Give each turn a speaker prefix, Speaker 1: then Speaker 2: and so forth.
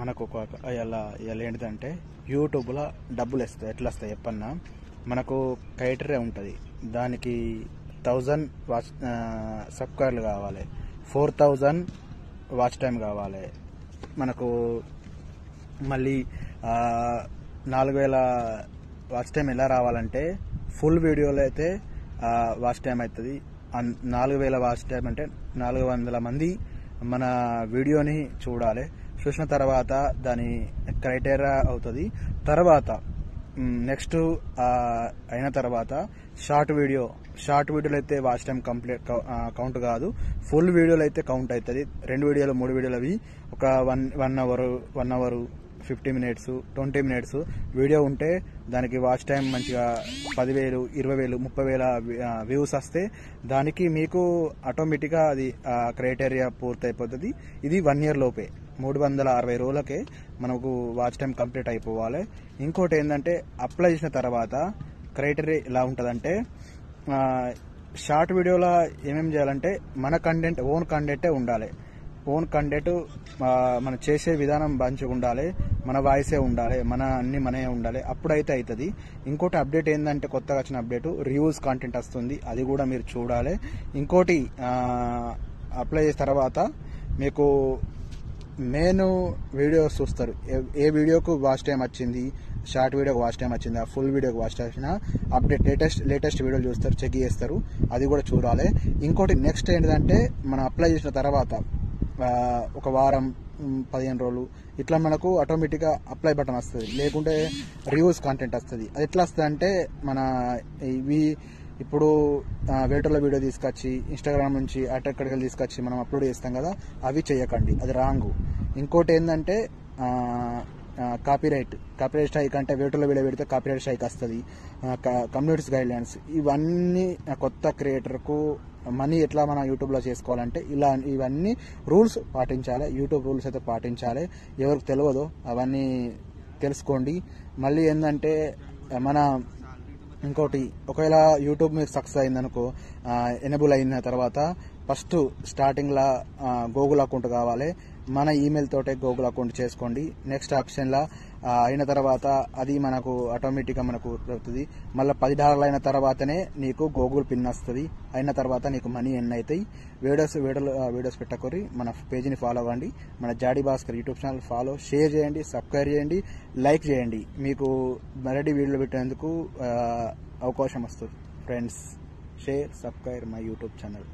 Speaker 1: మనకు ఒక ఇలా ఏంటిదంటే యూట్యూబ్లో డబ్బులు వస్తాయి. ఎట్లా వస్తాయి చెప్పన్నా, మనకు క్రైటీరియా ఉంటుంది. దానికి 1000 వాచ్ సబ్స్క్రైబర్లు కావాలి, 4000 వాచ్ టైం కావాలి. మనకు మళ్ళీ 4000 వాచ్ టైం ఎలా రావాలంటే, ఫుల్ వీడియోలో అయితే వాచ్ టైం అవుతుంది. 4000 వాచ్ టైం అంటే 400 మంది మన వీడియోని చూడాలి. చూసిన తర్వాత దాని క్రైటీరియా అవుతుంది. తర్వాత నెక్స్ట్ అయిన తర్వాత షార్ట్ వీడియోలు అయితే వాచ్ టైం కంప్లీట్ కౌంట్ కాదు. ఫుల్ వీడియోలు అయితే కౌంట్ అవుతుంది. 2 వీడియోలు 3 వీడియోలు అవి ఒక 1 అవర్ 50 మినిట్స్ 20 మినిట్స్ వీడియో ఉంటే దానికి వాచ్ టైం మంచిగా 10,000 20,000 30,000 వ్యూస్ వస్తే దానికి మీకు ఆటోమేటిక్గా అది క్రైటీరియా పూర్తయిపోతుంది. ఇది 1 ఇయర్ లోపే 360 రోజులకే మనకు వాచ్ టైం కంప్లీట్ అయిపోవాలి. ఇంకోటి ఏంటంటే, అప్లై చేసిన తర్వాత క్రైటీరియా ఎలా ఉంటుందంటే, షార్ట్ వీడియోలో ఏమేమి చేయాలంటే మన కంటెంట్ ఓన్ కంటెంటే ఉండాలి. ఓన్ కంటెంట్ మనం చేసే విధానం మంచిగా ఉండాలి, మన వాయిసే ఉండాలి, అన్ని మనమే ఉండాలి. అప్పుడైతే అవుతుంది. ఇంకోటి అప్డేట్ ఏంటంటే, కొత్తగా వచ్చిన అప్డేట్ రివ్యూస్ కంటెంట్ వస్తుంది. అది కూడా మీరు చూడాలి. ఇంకోటి అప్లై చేసిన తర్వాత మీకు మెయిన్ వీడియోస్ చూస్తారు. ఏ వీడియోకు వాచ్ టైం వచ్చింది, షార్ట్ వీడియోకి వాచ్ టైం వచ్చిందా, ఫుల్ వీడియోకి వాచ్ టైం వచ్చినా అప్డేట్ లేటెస్ట్ వీడియోలు చూస్తారు, చెక్ చేస్తారు. అది కూడా చూడాలి. ఇంకోటి నెక్స్ట్ ఏంటంటే, మనం అప్లై చేసిన తర్వాత ఒక వారం 15 రోజులు ఇట్లా మనకు ఆటోమేటిక్గా అప్లై బటన్ వస్తుంది, లేకుంటే రివ్యూస్ కంటెంట్ వస్తుంది. అది ఎట్లా వస్తుంది అంటే, మన ఇవి ఇప్పుడు వేటర్ల వీడియో తీసుకొచ్చి ఇన్స్టాగ్రామ్ నుంచి అటెక్కడికి తీసుకొచ్చి మనం అప్లోడ్ చేస్తాం కదా, అవి చేయకండి, అది రాంగ్. ఇంకోటి ఏంటంటే, కాపీరైట్ స్ట్రైక్ అంటే వేటర్ల వీడియో పెడితే కాపీరైట్ స్ట్రైక్ వస్తుంది. కమ్యూనిటీస్ గైడ్లైన్స్ ఇవన్నీ కొత్త క్రియేటర్కు మనీ ఎట్లా మన యూట్యూబ్లో చేసుకోవాలంటే ఇవన్నీ రూల్స్ పాటించాలి. యూట్యూబ్ రూల్స్ అయితే పాటించాలి. ఎవరికి తెలియదో అవన్నీ తెలుసుకోండి. మళ్ళీ ఏంటంటే, మన ఇంకోటి, ఒకవేళ యూట్యూబ్ మీకు సక్సెస్ అయిందనుకో, ఎనేబుల్ అయిన తర్వాత ఫస్ట్ స్టార్టింగ్లో గూగుల్ అకౌంట్ కావాలి. మన ఈమెయిల్ తోటే గూగుల్ అకౌంట్ చేసుకోండి. నెక్స్ట్ ఆప్షన్లో అయిన తర్వాత అది మనకు ఆటోమేటిక్గా మనకు అవుతుంది. మళ్ళీ $10 అయిన తర్వాతనే నీకు గూగుల్ పిన్ వస్తుంది. అయిన తర్వాత నీకు మనీ ఎన్ని అవుతాయి. వీడియోస్ పెట్టకూరి మన పేజీని ఫాలో అవ్వండి. మన Jadi Bhaskar YouTube channel follow, share చేయండి, సబ్స్క్రైబ్ చేయండి, లైక్ చేయండి. మీకు మరటి వీడియోలు పెట్టేందుకు అవకాశం వస్తుంది. Friends, share, subscribe my YouTube channel.